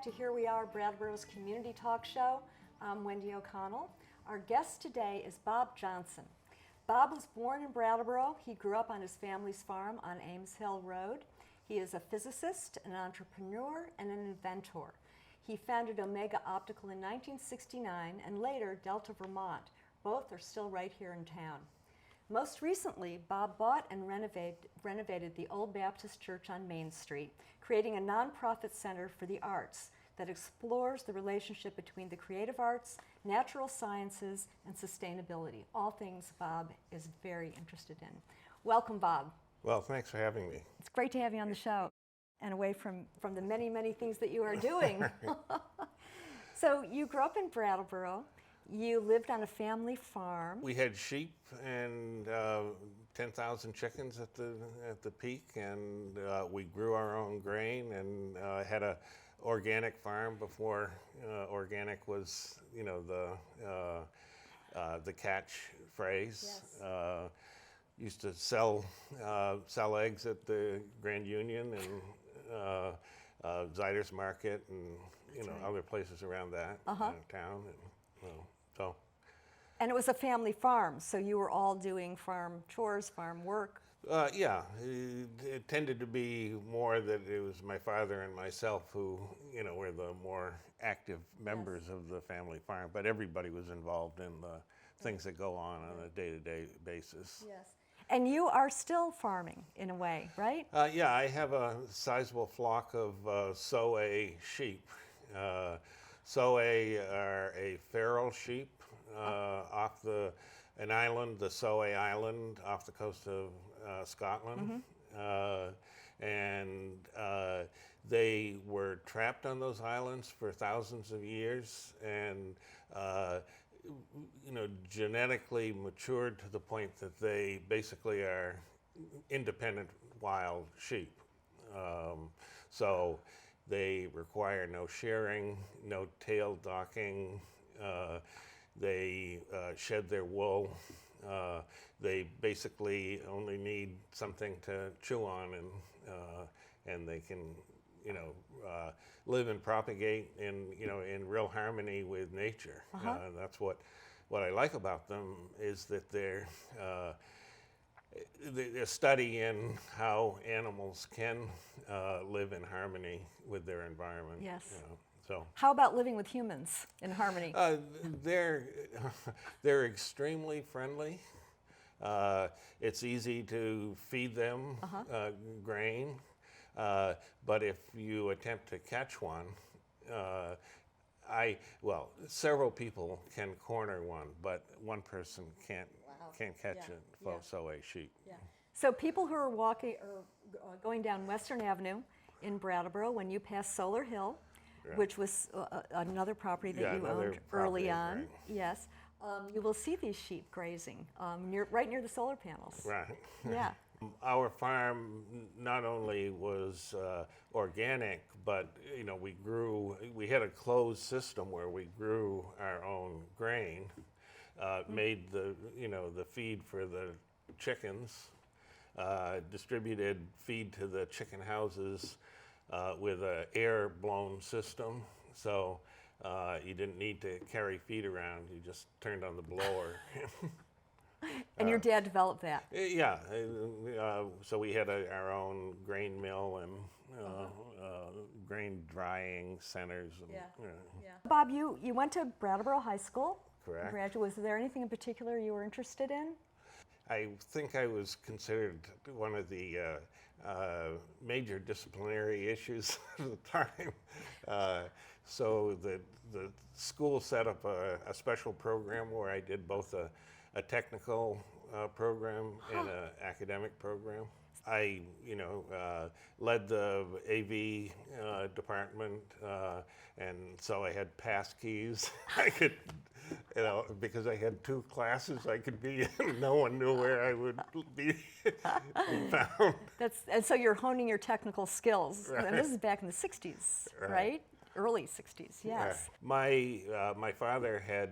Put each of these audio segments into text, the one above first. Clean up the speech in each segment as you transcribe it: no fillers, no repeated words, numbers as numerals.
to Here We Are, Brattleboro's community talk show. I'm Wendy O'Connell. Our guest today is Bob Johnson. Bob was born in Brattleboro. He grew up on his family's farm on Ames Hill Road. He is a physicist, an entrepreneur, and an inventor. He founded Omega Optical in 1969 and later Delta, Vermont. Both are still right here in town. Most recently, Bob bought and renovated the Old Baptist Church on Main Street, creating a nonprofit center for the arts that explores the relationship between the creative arts, natural sciences, and sustainability, all things Bob is very interested in. Welcome, Bob. Well, thanks for having me. It's great to have you on the show and away from the many, many things that you are doing. So you grew up in Brattleboro. You lived on a family farm. We had sheep and 10,000 chickens at the peak, and we grew our own grain and had a organic farm before organic was, the catch phrase. Yes. Used to sell eggs at the Grand Union and Ziders Market and other places around that town. And it was a family farm, so you were all doing farm chores, farm work. Yeah, it tended to be more that it was my father and myself who, were the more active members of the family farm, but everybody was involved in the things that go on a day-to-day basis. Yes. And you are still farming in a way, right? Yeah, I have a sizable flock of Soay sheep. Soay are a feral sheep off an island, the Soay Island, off the coast of Scotland. And they were trapped on those islands for thousands of years and genetically matured to the point that they basically are independent wild sheep. So they require no shearing, no tail docking. They shed their wool. They basically only need something to chew on, and they can, live and propagate in real harmony with nature. That's what I like about them is that they're study in how animals can live in harmony with their environment. Yes. So. How about living with humans in harmony? They're extremely friendly. It's easy to feed them grain, but if you attempt to catch one, several people can corner one, but one person can't catch a Soay sheep. Yeah. So people who are walking or going down Western Avenue in Brattleboro, when you pass Solar Hill, which was another property that you owned early on, yes, you will see these sheep grazing right near the solar panels. Right. Yeah. Our farm not only was organic, but we had a closed system where we grew our own grain, made the feed for the chickens, distributed feed to the chicken houses with an air-blown system. So you didn't need to carry feed around. You just turned on the blower. And your dad developed that? Yeah. So we had our own grain mill and grain drying centers. And, Bob, you went to Brattleboro High School. Correct. Was there anything in particular you were interested in? I think I was considered one of the major disciplinary issues at the time. So the school set up a special program where I did both a technical program and an academic program. I, led the AV department, and so I had pass keys. I could, because I had 2 classes I could be in, no one knew where I would be found. And so you're honing your technical skills. Right. And this is back in the 60s, right? Early 60s, yes. Right. My father had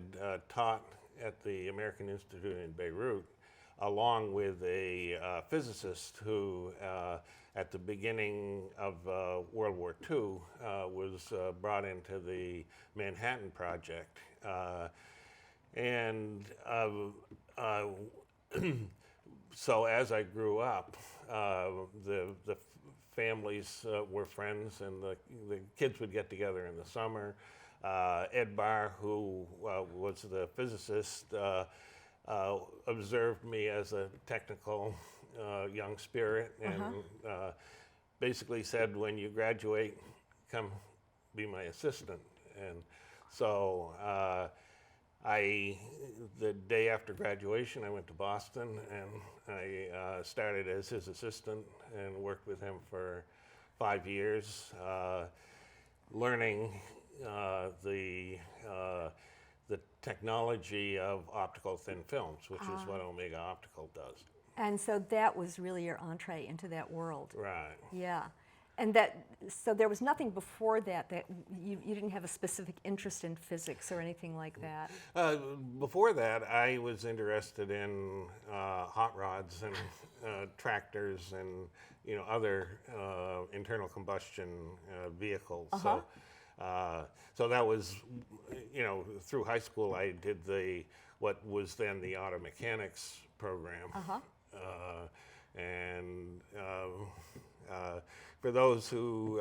taught at the American Institute in Beirut along with a physicist who, at the beginning of World War II, was brought into the Manhattan Project. And so as I grew up, the families were friends, and the kids would get together in the summer. Ed Barr, who was the physicist, observed me as a technical young spirit, and basically said, when you graduate, come be my assistant. And so the day after graduation, I went to Boston, and I started as his assistant and worked with him for 5 years, learning the technology of optical thin films, which is what Omega Optical does. And so that was really your entree into that world. Right. Yeah. And so there was nothing before that you didn't have a specific interest in physics or anything like that? Before that, I was interested in hot rods and tractors and other internal combustion vehicles. So that was, through high school, I did what was then the auto mechanics program. And for those who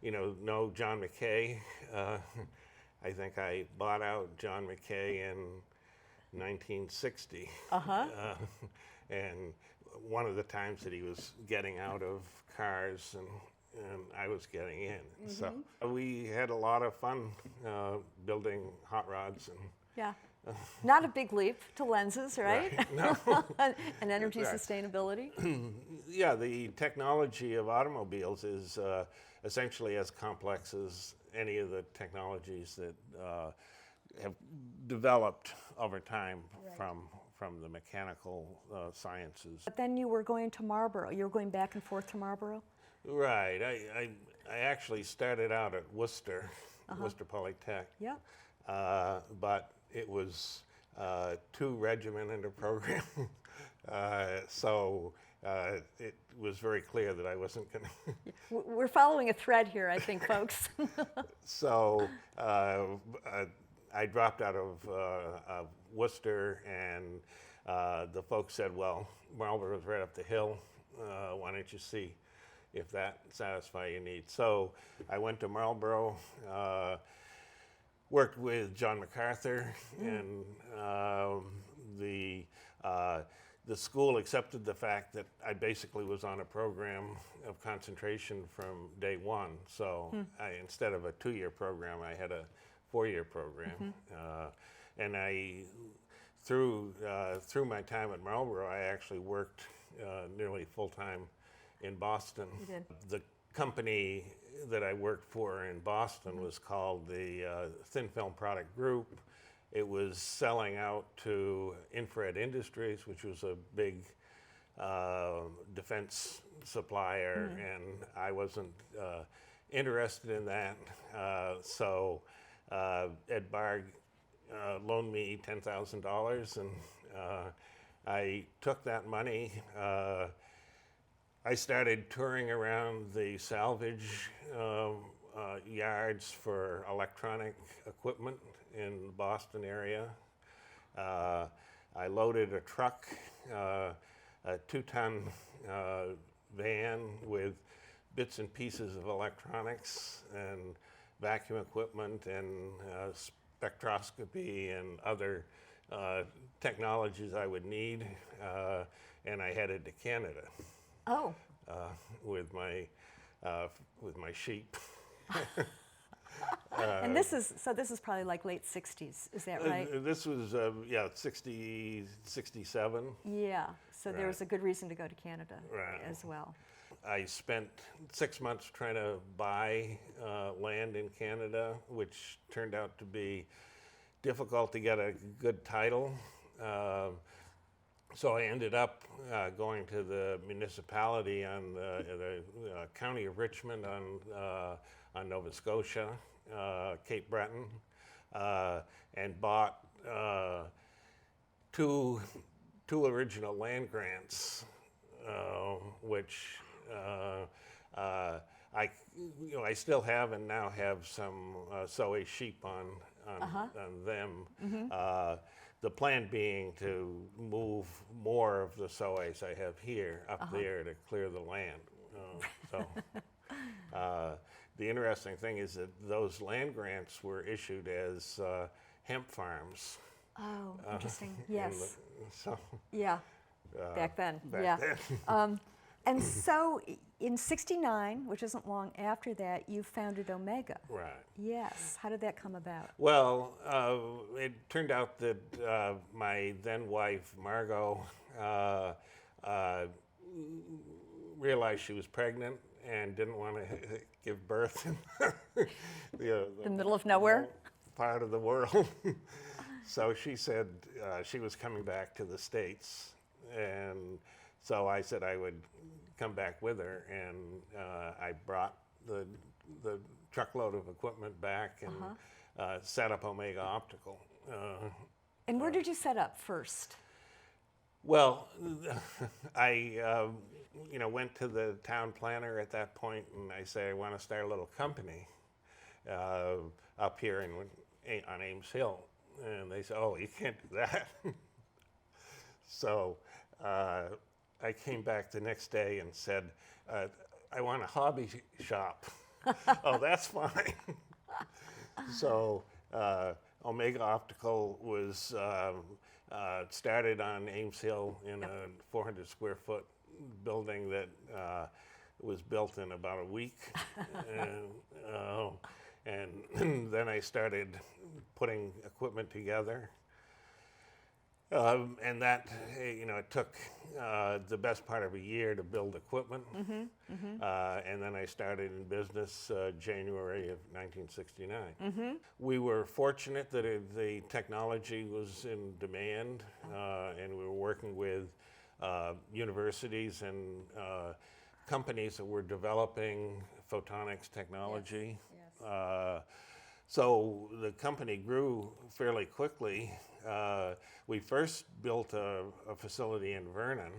know John McKay, I think I bought out John McKay in 1960. And one of the times that he was getting out of cars, and I was getting in. So we had a lot of fun building hot rods. And yeah. Not a big leap to lenses, right? No. And energy sustainability? Yeah, the technology of automobiles is essentially as complex as any of the technologies that have developed over time from the mechanical sciences. But then you were going to Marlboro. You were going back and forth to Marlboro? Right. I actually started out at Worcester, Worcester Polytech. Yeah. But it was too regimented a program. So it was very clear that I wasn't going to. We're following a thread here, I think, folks. So I dropped out of Worcester, and the folks said, well, Marlboro's right up the hill. Why don't you see if that satisfies your needs? So I went to Marlboro, worked with John MacArthur, and the school accepted the fact that I basically was on a program of concentration from day one. So instead of a 2-year program, I had a 4-year program. And through my time at Marlboro, I actually worked nearly full-time in Boston. You did. The company that I worked for in Boston was called the Thin Film Product Group. It was selling out to Infrared Industries, which was a big defense supplier, and I wasn't interested in that. So Ed Barr loaned me $10,000, and I took that money. I started touring around the salvage yards for electronic equipment in the Boston area. I loaded a truck, a 2-ton van with bits and pieces of electronics and vacuum equipment and spectroscopy and other technologies I would need, and I headed to Canada. Oh. With my sheep. And this is probably like late 60s, is that right? This was 60, 67. Yeah. So there was a good reason to go to Canada as well. I spent 6 months trying to buy land in Canada, which turned out to be difficult to get a good title. So I ended up going to the municipality on the county of Richmond on Nova Scotia, Cape Breton, and bought two two original land grants, which I still have and now have some Soay sheep on them. The plan being to move more of the Soays I have here up there to clear the land. The interesting thing is that those land grants were issued as hemp farms. Oh, interesting. Yes. So Yeah. Back then. back yeah. then. And so in '69, which isn't long after that, you founded Omega. Right. Yes. How did that come about? Well, it turned out that my then wife, Margot, realized she was pregnant and didn't want to give birth in The middle of nowhere? part of the world. So she said she was coming back to the States. And so I said I would come back with her. And I brought the truckload of equipment back and set up Omega Optical. And where did you set up first? Well, I went to the town planner at that point, and I said I want to start a little company up here on Ames Hill, and they said, "Oh, you can't do that." So I came back the next day and said, "I want a hobby shop." "Oh, that's fine." So Omega Optical was started on Ames Hill in a 400 square foot building that was built in about a week. And then I started putting equipment together. And that, it took the best part of a year to build equipment. And then I started in business January of 1969. We were fortunate that the technology was in demand, and we were working with universities and companies that were developing photonics technology. Yes. So the company grew fairly quickly. We first built a facility in Vernon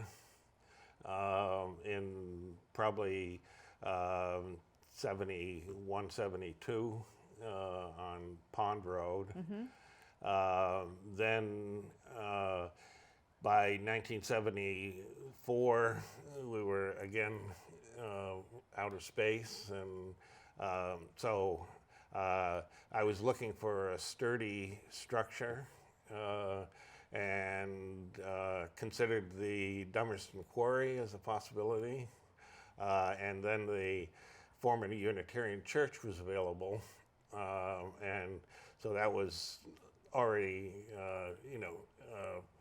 in probably 71, 72 on Pond Road. Then by 1974, we were again outer space, and so I was looking for a sturdy structure and considered the Dummerston Quarry as a possibility. And then the former Unitarian Church was available. And so that was already,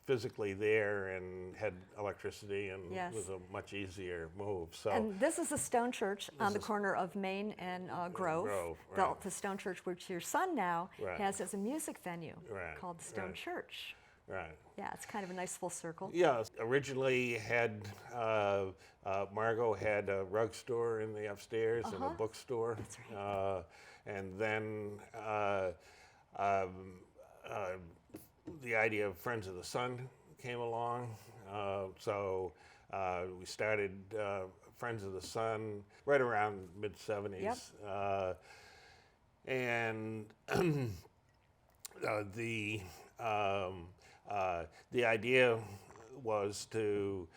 physically there and had electricity, and Yes. was a much easier move. So. And this is the Stone Church on the corner of Main and Grove. Right. The Stone Church, which your son now Right. has as a music venue Right. called Stone Church. Right. Yeah, it's kind of a nice full circle. Yeah, originally had, Margot had a rug store in the upstairs and a bookstore. That's right. And then the idea of Friends of the Sun came along. So we started Friends of the Sun right around mid-'70s. And the idea was to,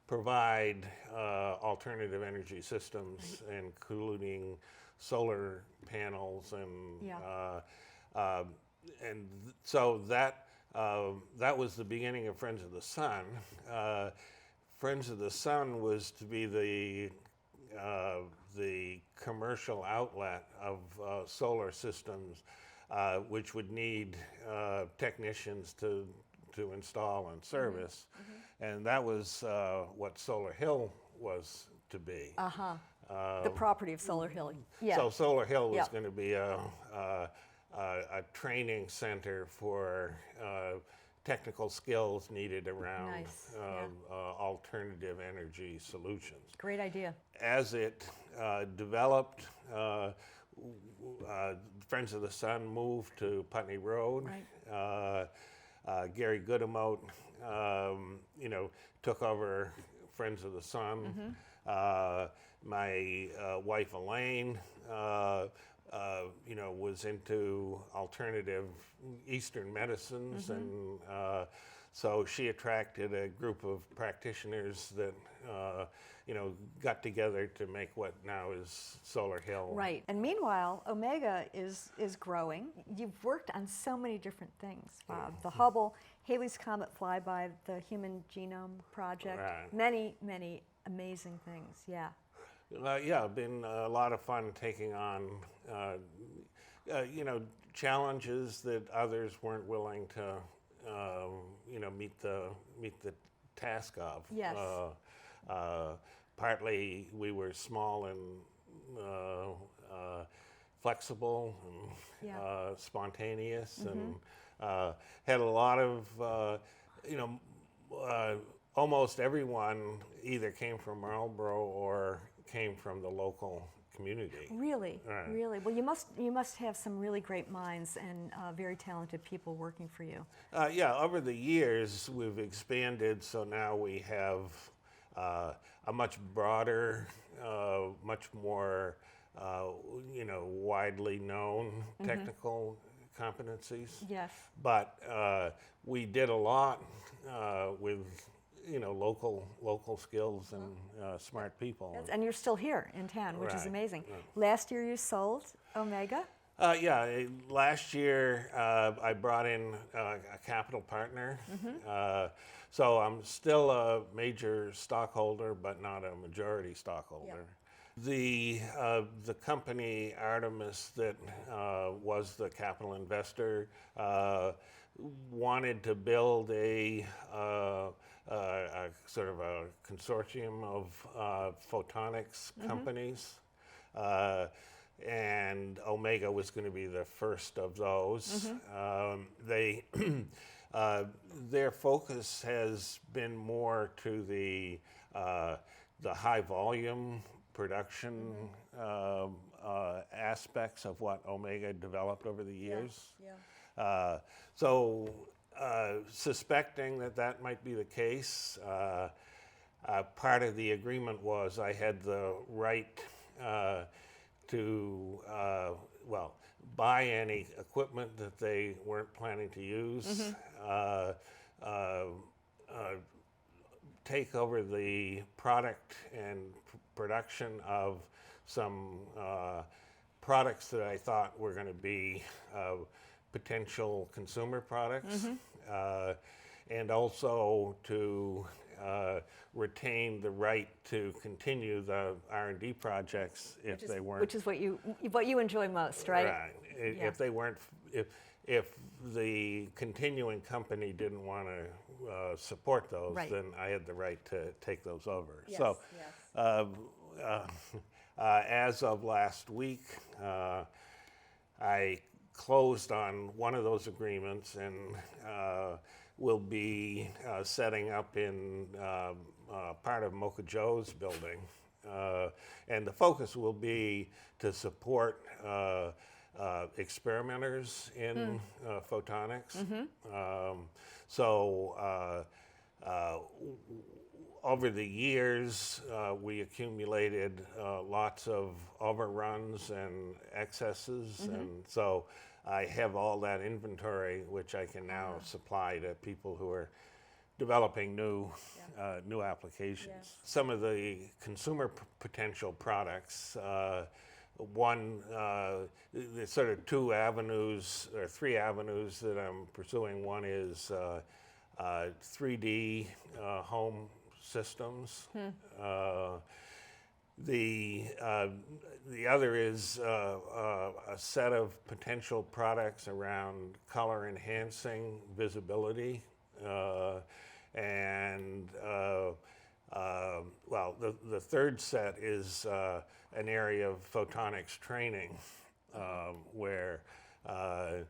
provide alternative energy systems, including solar panels, and so that was the beginning of Friends of the Sun. Friends of the Sun was to be the commercial outlet of solar systems, which would need technicians to install and service. And that was what Solar Hill was to be. The property of Solar Hill. Yeah. So Solar Hill was going to be a training center for technical skills needed around Nice. alternative energy solutions. Great idea. As it developed, Friends of the Sun moved to Putney Road. Right. Gary Goodemote, took over Friends of the Sun. My wife Elaine, was into alternative Eastern medicines, and so she attracted a group of practitioners that, got together to make what now is Solar Hill. Right. And meanwhile, Omega is growing. You've worked on so many different things, Bob. The Hubble, Halley's Comet flyby, the Human Genome Project, Right. many amazing things. Yeah. Been a lot of fun taking on, challenges that others weren't willing to, meet the task of. Yes. Partly we were small and flexible and Yeah. spontaneous, and had a lot of, almost everyone either came from Marlboro or came from the local community. Really, Right. really. Well, you must have some really great minds and very talented people working for you. Over the years we've expanded, so now we have a much broader, much more, widely known technical competencies. Yes. But we did a lot with local skills and smart people. And you're still here in town, which is Right. amazing. Yeah. Last year you sold Omega. Last year I brought in a capital partner. So I'm still a major stockholder, but not a majority stockholder. The company Artemis that was the capital investor wanted to build a sort of a consortium of photonics companies, and Omega was going to be the first of those. They their focus has been more to the high volume production aspects of what Omega developed over the years. So suspecting that might be the case, part of the agreement was I had the right to buy any equipment that they weren't planning to use, take over the product and production of some products that I thought were going to be potential consumer products, and also to retain the right to continue the R&D projects if they weren't. Which is what you enjoy most, right? Right. If they weren't, if the continuing company didn't want to support those, Right. then I had the right to take those over. Yes, So, yes. as of last week, I closed on one of those agreements and will be setting up in part of Mocha Joe's building. And the focus will be to support experimenters in photonics. Over the years, we accumulated lots of overruns and excesses, and so I have all that inventory, which I can now supply to people who are developing new applications. Yes. Some of the consumer potential products, one, there's sort of two avenues or three avenues that I'm pursuing. One is 3D home systems. The other is a set of potential products around color enhancing visibility, and the third set is an area of photonics training, where I've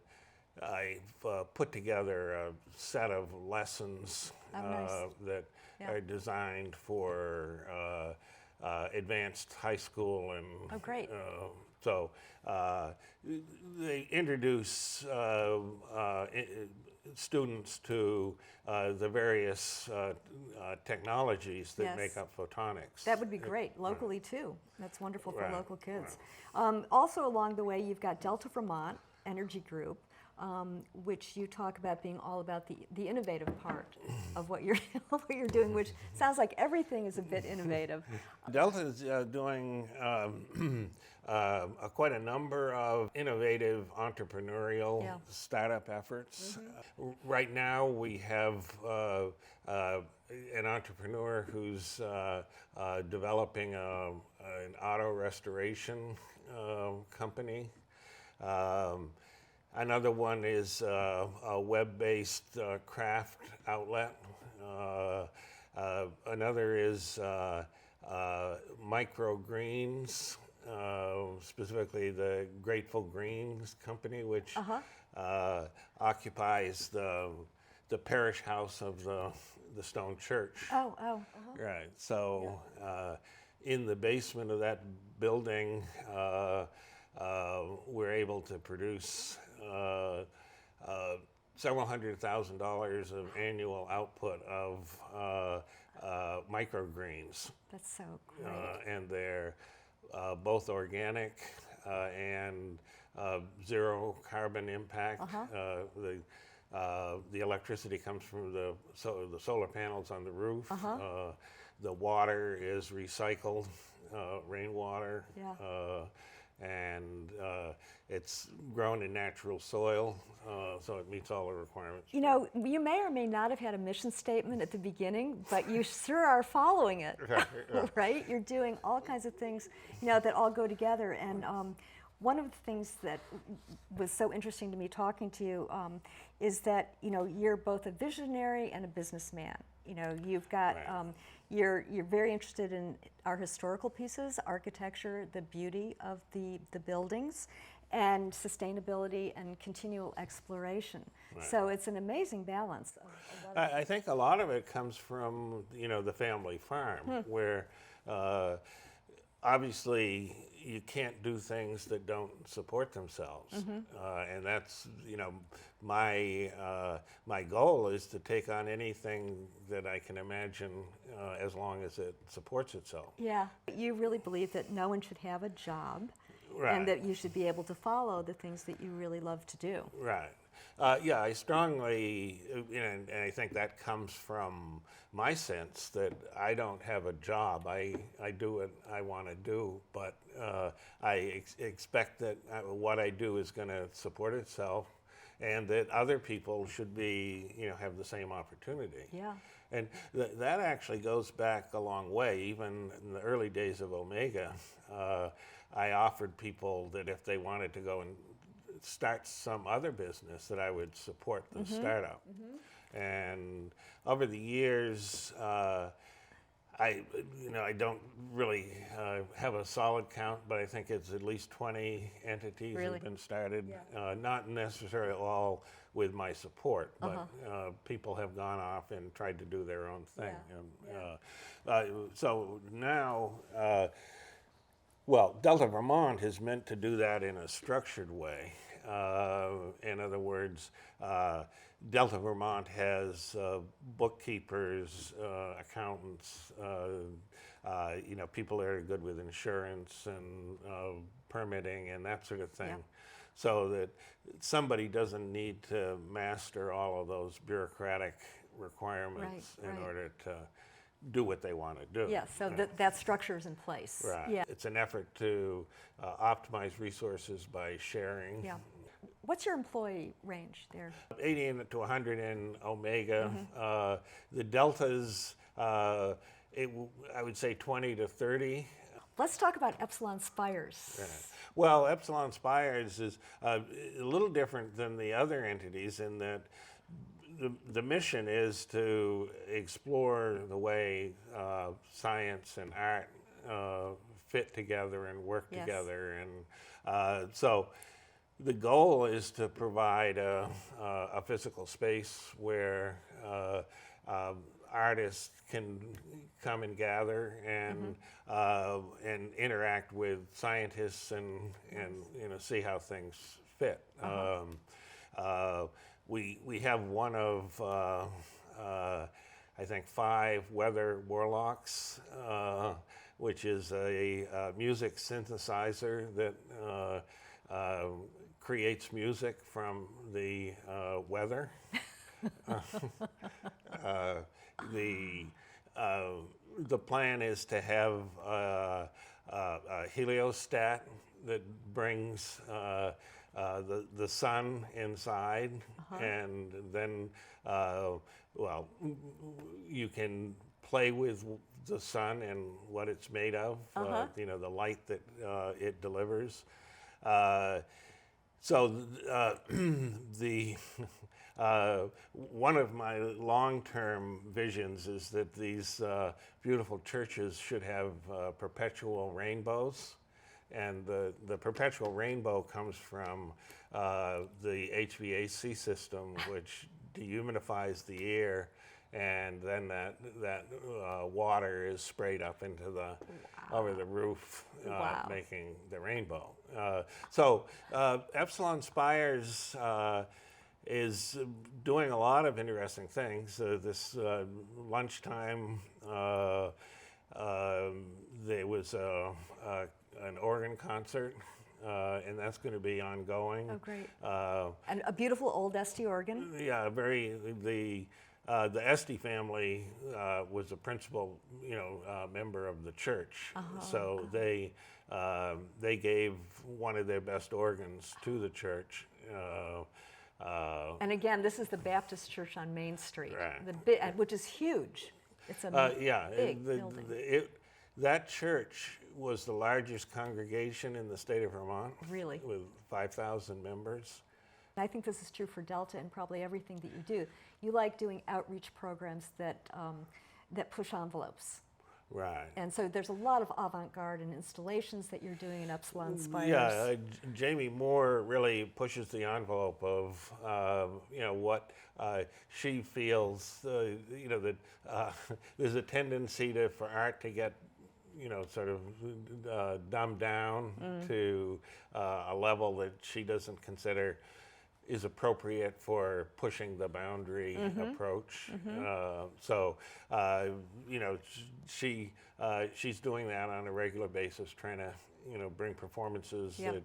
put together a set of lessons Nice. that are designed for advanced high school and Oh, great. So they introduce students to the various technologies that Yes. make up photonics. That would be great, locally too. That's wonderful for Right, local kids. Also along the way, you've got Delta Vermont Energy Group, which you talk about being all about the innovative part of what you're, what you're doing, which sounds like everything is a bit innovative. Delta is doing quite a number of innovative entrepreneurial Yeah. startup efforts. Right now, we have an entrepreneur who's developing an auto restoration company. Another one is a web-based craft outlet. Another is microgreens, specifically the Grateful Greens company, which occupies the parish house of the stone church. Oh. Right. So in the basement of that building, we're able to produce several $100,000 of annual output of microgreens. That's so great. And they're both organic and zero carbon impact. The electricity comes from the solar panels on the roof. The water is recycled rainwater. Yeah. And it's grown in natural soil, so it meets all the requirements. You know, you may or may not have had a mission statement at the beginning, but you sure are following it, right? You're doing all kinds of things, you know, that all go together. And one of the things that was so interesting to me talking to you is that, you know, you're both a visionary and a businessman. You know, you've got, you're very interested in our historical pieces, architecture, the beauty of the buildings, and sustainability and continual exploration. So it's an amazing balance. I think a lot of it comes from, you know, the family farm, where obviously you can't do things that don't support themselves, and that's, you know, my goal is to take on anything that I can imagine as long as it supports itself. Yeah, you really believe that no one should have a job, Right. and that you should be able to follow the things that you really love to do. Right. Yeah, I strongly, you know, and I think that comes from my sense that I don't have a job. I do what I want to do, but I expect that what I do is going to support itself, and that other people should be, you know, have the same opportunity. Yeah. And that actually goes back a long way. Even in the early days of Omega, I offered people that if they wanted to go and start some other business, that I would support the startup. And over the years, I don't really have a solid count, but I think it's at least 20 entities Really? have been started. Not necessarily all with my support, but people have gone off and tried to do their own thing. So now, well, Delta Vermont is meant to do that in a structured way. In other words, Delta Vermont has bookkeepers, accountants, you know, people that are good with insurance and permitting and that sort of thing, so that somebody doesn't need to master all of those bureaucratic requirements in order to do what they want to do. Yeah, so that structure is in place. Right. Yeah. It's an effort to optimize resources by sharing. Yeah. What's your employee range there? 80 to 100 in Omega. The Deltas, I would say 20 to 30. Let's talk about Epsilon Spires. Right. Well, Epsilon Spires is a little different than the other entities in that the mission is to explore the way science and art fit together and work together. And so the goal is to provide a physical space where artists can come and gather and interact with scientists and you know, see how things fit. we have one of I think 5 weather warlocks, which is a music synthesizer that creates music from the weather. The plan is to have a heliostat that brings the sun inside, and then well, you can play with the sun and what it's made of, the light that it delivers. So the one of my long-term visions is that these beautiful churches should have perpetual rainbows, and the perpetual rainbow comes from the HVAC system, which dehumidifies the air, and then that water is sprayed up into the over the roof, making the rainbow. So Epsilon Spires is doing a lot of interesting things. This lunchtime, there was an organ concert, and that's going to be ongoing. Oh, great! And a beautiful old Esty organ. Yeah, the Esty family was a principal, member of the church. So they gave one of their best organs to the church. And again, this is the Baptist Church on Main Street, right. Which is huge. It's a big building. That church was the largest congregation in the state of Vermont. Really? With 5,000 members. I think this is true for Delta and probably everything that you do. You like doing outreach programs that push envelopes. Right. And so there's a lot of avant-garde and installations that you're doing in Epsilon Spires. Yeah, Jamie Moore really pushes the envelope of what she feels. That there's a tendency for art to get sort of dumbed down to a level that she doesn't consider is appropriate for pushing the boundary approach. She's doing that on a regular basis, trying to bring performances that.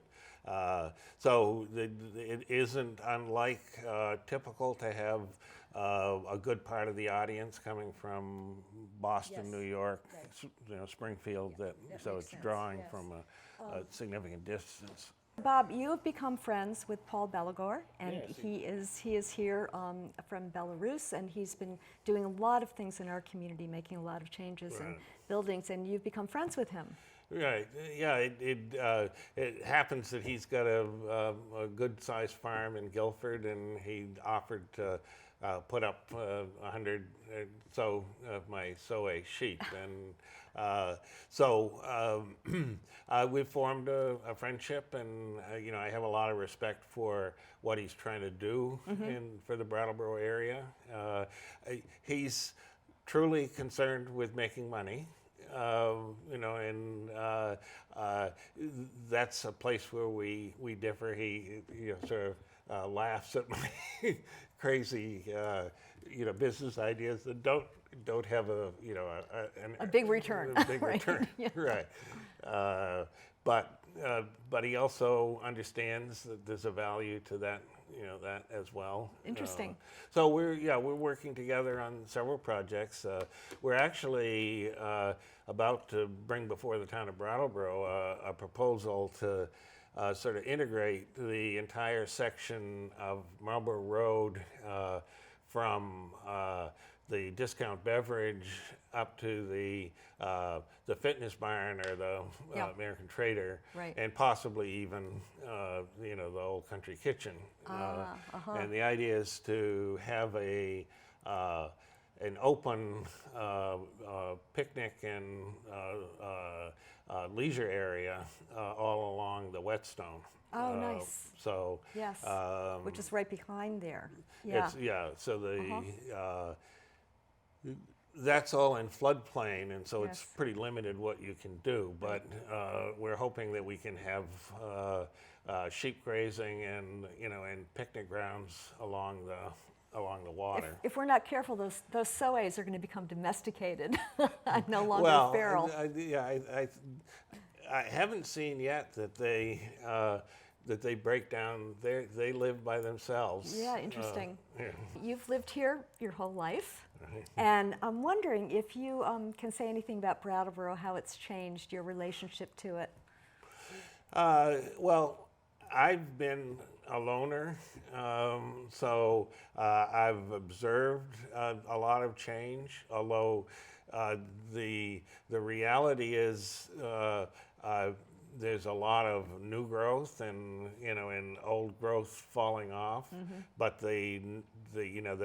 It isn't unlike typical to have a good part of the audience coming from Boston, New York, Springfield. So it's drawing from a significant distance. Bob, you have become friends with Paul Belagor, and he is here from Belarus, and he's been doing a lot of things in our community, making a lot of changes in buildings, and you've become friends with him. Right. Yeah. It happens that he's got a good-sized farm in Guilford, and he offered to put up 100 or so of my Soe sheep, and we've formed a friendship, and I have a lot of respect for what he's trying to do for the Brattleboro area. He's truly concerned with making money. That's a place where we differ. He sort of laughs at my crazy business ideas that don't have a big return. A big return, right? But he also understands that there's a value to that. That as well. Interesting. So we're working together on several projects. We're actually about to bring before the town of Brattleboro a proposal to sort of integrate the entire section of Marlborough Road from the discount beverage up to the fitness barn or the American Trader, and possibly even the old country kitchen. And the idea is to have an open picnic and leisure area all along the Whetstone. Oh, nice. So yes, which is right behind there. Yeah. So that's all in floodplain, and so it's Yes. pretty limited what you can do. But we're hoping that we can have sheep grazing and and picnic grounds along the water. If we're not careful, those soways are going to become domesticated and no longer Well, feral. I haven't seen yet that they break down. They live by themselves. Yeah, interesting. Yeah. You've lived here your whole life, and I'm wondering if you can say anything about Brattleboro, how it's changed your relationship to it. Well, I've been a loner, so I've observed a lot of change. Although the reality is there's a lot of new growth and and old growth falling off, but the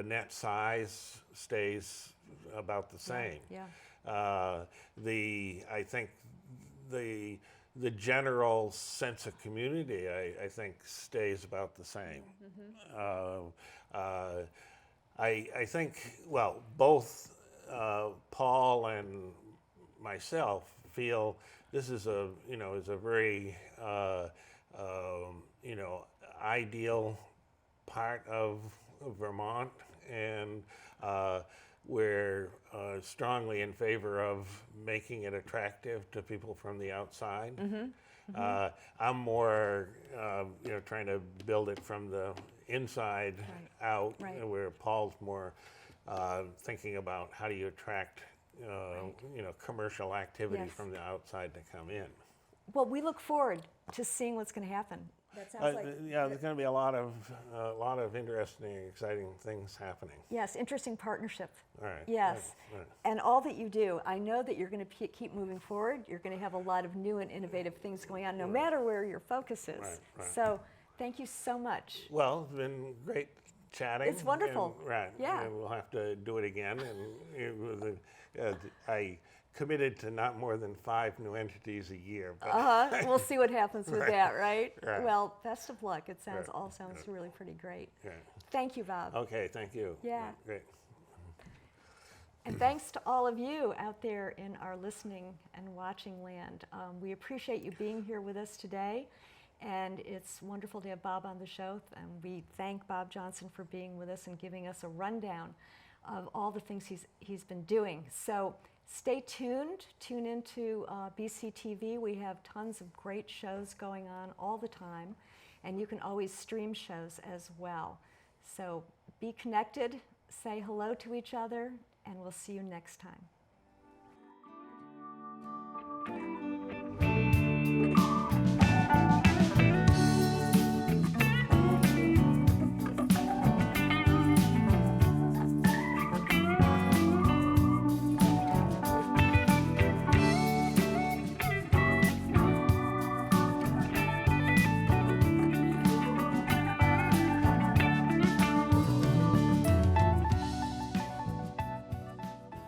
net size stays about the same. Yeah. I think the general sense of community, I think, stays about the same. I think, well, both Paul and myself feel this is a very ideal part of Vermont, and we're strongly in favor of making it attractive to people from the outside. I'm more, trying to build it from the inside out, Right. where Paul's more thinking about how do you attract, commercial activity Yes. from the outside to come in. Well, we look forward to seeing what's going to happen. That sounds like There's going to be a lot of interesting, exciting things happening. yes, interesting partnership. All right. Yes, All right. and all that you do, I know that you're going to keep moving forward. You're going to have a lot of new and innovative things going on, no matter where your focus is. Right. So, thank you so much. Well, it's been great chatting. It's wonderful. And, right. Yeah. And we'll have to do it again. And I committed to not more than 5 new entities a year. But We'll see what happens with that, right? Right. Well, best of luck. It sounds Right. really pretty great. Yeah. Thank you, Bob. Okay, thank you. Yeah. Great. And thanks to all of you out there in our listening and watching land. We appreciate you being here with us today, and it's wonderful to have Bob on the show. And we thank Bob Johnson for being with us and giving us a rundown of all the things he's been doing. So stay tuned. Tune into BCTV. We have tons of great shows going on all the time, and you can always stream shows as well. So be connected, say hello to each other, and we'll see you next time.